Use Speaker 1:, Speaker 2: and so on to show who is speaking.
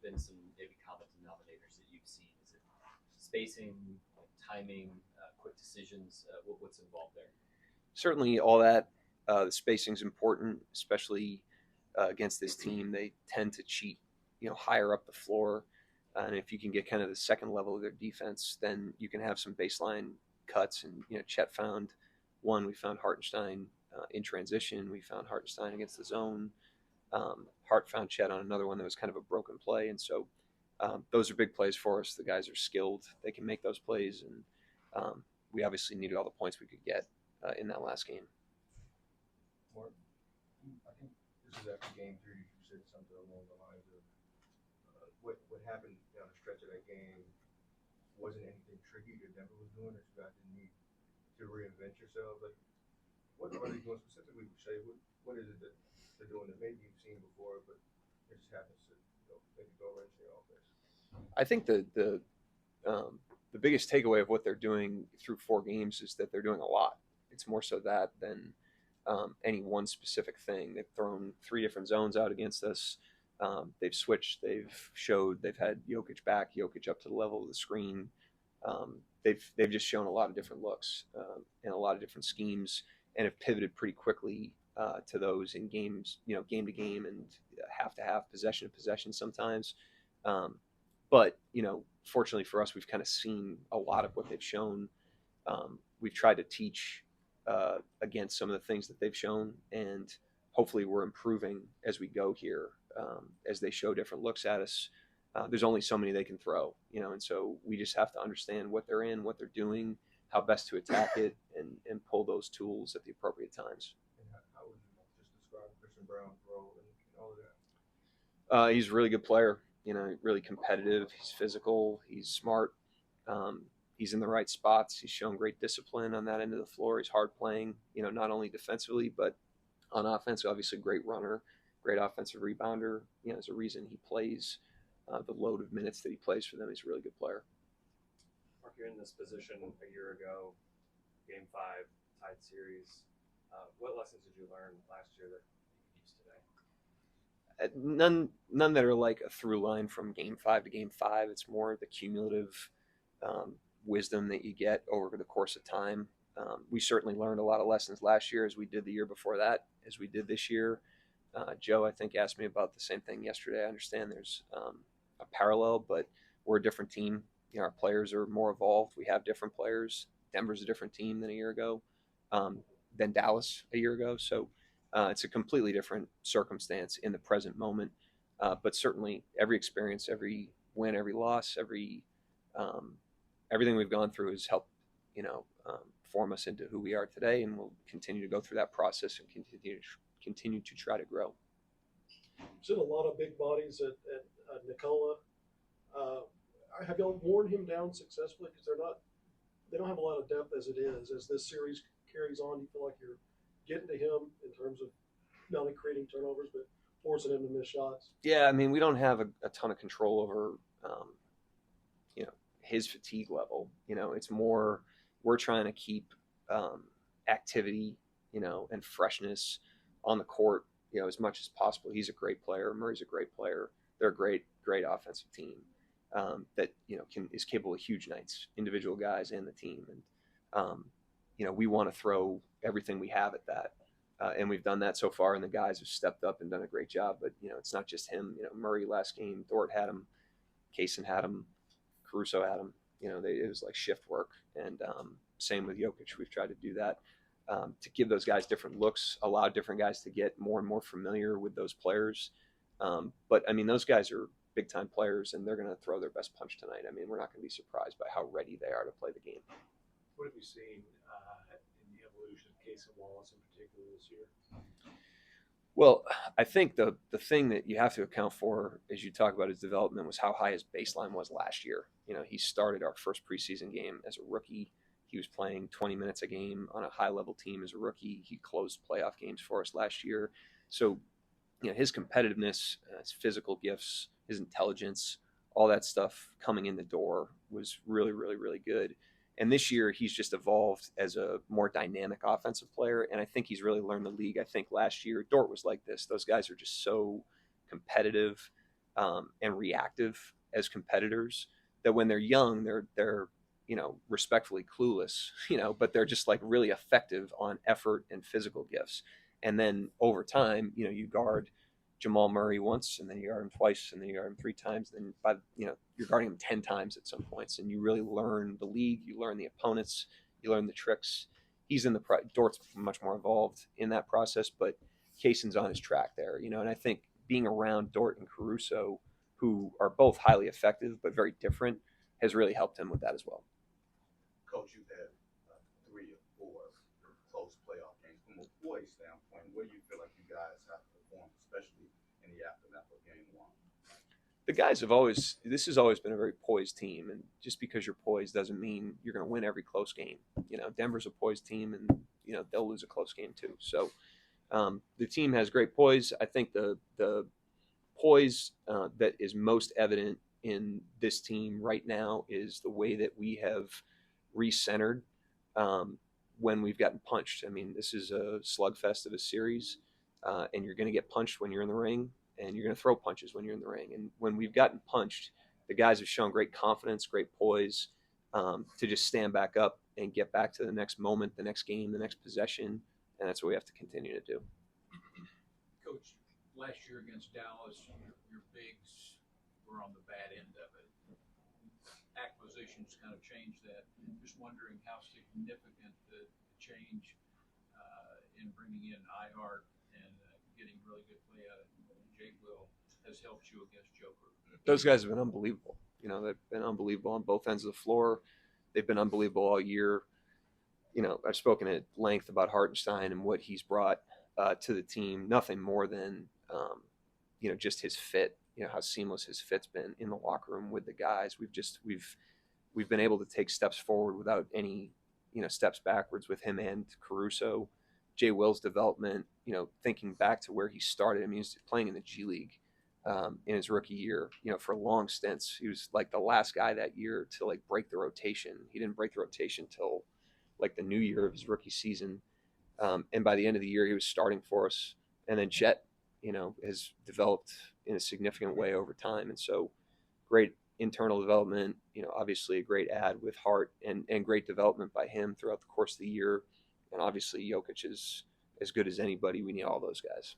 Speaker 1: been some maybe common denominators that you've seen? Is it spacing, timing, quick decisions? What's involved there?
Speaker 2: Certainly, all that. The spacing is important, especially against this team. They tend to cheat, higher up the floor. And if you can get kind of the second level of their defense, then you can have some baseline cuts. And Chet found one. We found Hartenstein in transition. We found Hartenstein against the zone. Hart found Chet on another one that was kind of a broken play. And so those are big plays for us. The guys are skilled. They can make those plays. And we obviously needed all the points we could get in that last game.
Speaker 3: Mark, I think this is after game 3. You said something along the lines of what happened down the stretch of that game wasn't anything tricky that Denver was doing, that you guys didn't need to reinvent yourselves. Like, what are they doing specifically? What is it that they're doing that maybe you've seen before, but it just happens to maybe go wrench in your offense?
Speaker 2: I think the biggest takeaway of what they're doing through 4 games is that they're doing a lot. It's more so that than any one specific thing. They've thrown 3 different zones out against us. They've switched. They've had Jokic back, Jokic up to the level of the screen. They've just shown a lot of different looks and a lot of different schemes, and have pivoted pretty quickly to those in games, game to game and half to half, possession to possession sometimes. But fortunately for us, we've kind of seen a lot of what they've shown. We've tried to teach against some of the things that they've shown, and hopefully we're improving as we go here. As they show different looks at us, there's only so many they can throw, and so we just have to understand what they're in, what they're doing, how best to attack it, and pull those tools at the appropriate times.
Speaker 3: And how would you just describe Christian Brown's role and all of that?
Speaker 2: He's a really good player, really competitive. He's physical. He's smart. He's in the right spots. He's shown great discipline on that end of the floor. He's hard playing, not only defensively, but on offense, obviously great runner, great offensive rebounder. There's a reason he plays the load of minutes that he plays for them. He's a really good player.
Speaker 4: Mark, you're in this position a year ago, game 5, tied series. What lessons did you learn last year that you can use today?
Speaker 2: None that are like a through line from game 5 to game 5. It's more the cumulative wisdom that you get over the course of time. We certainly learned a lot of lessons last year, as we did the year before that, as we did this year. Joe, I think, asked me about the same thing yesterday. I understand there's a parallel, but we're a different team. Our players are more evolved. We have different players. Denver's a different team than a year ago, than Dallas a year ago. So it's a completely different circumstance in the present moment. But certainly every experience, every win, every loss, everything we've gone through has helped, form us into who we are today, and we'll continue to go through that process and continue to try to grow.
Speaker 5: Seen a lot of big bodies at Nikola. Have y'all worn him down successfully? Because they don't have a lot of depth as it is. As this series carries on, you feel like you're getting to him in terms of not only creating turnovers, but forcing him to miss shots?
Speaker 2: Yeah, we don't have a ton of control over, his fatigue level. It's more we're trying to keep activity, and freshness on the court, as much as possible. He's a great player. Murray's a great player. They're a great offensive team that is capable of huge nights, individual guys and the team. And we want to throw everything we have at that, and we've done that so far. And the guys have stepped up and done a great job. But it's not just him. Murray last game, Dort had him, Kaysen had him, Caruso had him. It was like shift work. And same with Jokic. We've tried to do that. To give those guys different looks, allow different guys to get more and more familiar with those players. But those guys are big time players, and they're going to throw their best punch tonight. We're not going to be surprised by how ready they are to play the game.
Speaker 6: What have you seen in the evolution of Case and Wallace in particular this year?
Speaker 2: Well, I think the thing that you have to account for as you talk about his development was how high his baseline was last year. He started our first preseason game as a rookie. He was playing 20 minutes a game on a high-level team as a rookie. He closed playoff games for us last year. So, his competitiveness, his physical gifts, his intelligence, all that stuff coming in the door was really, really, really good. And this year, he's just evolved as a more dynamic offensive player, and I think he's really learned the league. I think last year, Dort was like this. Those guys are just so competitive. and reactive as competitors, that when they're young, they're respectfully clueless, but they're just like really effective on effort and physical gifts. And then over time, you guard Jamal Murray once, and then you guard him twice, and then you guard him 3 times. Then you're guarding him 10 times at some points, and you really learn the league, you learn the opponents, you learn the tricks. He's in Dort's much more involved in that process, but Kayson's on his track there, and I think being around Dort and Caruso, who are both highly effective but very different, has really helped him with that as well.
Speaker 7: Coach, you've had 3 or 4 close playoff games. From a Poise standpoint, where do you feel like you guys have performed, especially in the aftermath of game 1?
Speaker 2: The guys this has always been a very poised team, and just because you're poised doesn't mean you're going to win every close game. Denver's a poised team, and they'll lose a close game too. So the team has great poise. I think the poise that is most evident in this team right now is the way that we have recentered when we've gotten punched. I mean, this is a slugfest of a series, and you're going to get punched when you're in the ring, and you're going to throw punches when you're in the ring. And when we've gotten punched, the guys have shown great confidence, great poise to just stand back up and get back to the next moment, the next game, the next possession, and that's what we have to continue to do.
Speaker 6: Coach, last year against Dallas, your bigs were on the bad end of it. Acquisitions kind of changed that. Just wondering how significant the change in bringing in IR and getting really good play out of Jake Will has helped you against Joker.
Speaker 2: Those guys have been unbelievable. They've been unbelievable on both ends of the floor. They've been unbelievable all year. I've spoken at length about Hartenstein and what he's brought to the team. Nothing more than, just his fit. How seamless his fit's been in the locker room with the guys. We've been able to take steps forward without any, steps backwards with him and Caruso. Jay Will's development, thinking back to where he started. I mean, he was playing in the G League in his rookie year, for long stints. He was like the last guy that year to like break the rotation. He didn't break the rotation till like the new year of his rookie season. And by the end of the year, he was starting for us. And then Chet, has developed in a significant way over time. And so great internal development, obviously a great add with Hart and great development by him throughout the course of the year. And obviously Jokic is as good as anybody. We need all those guys.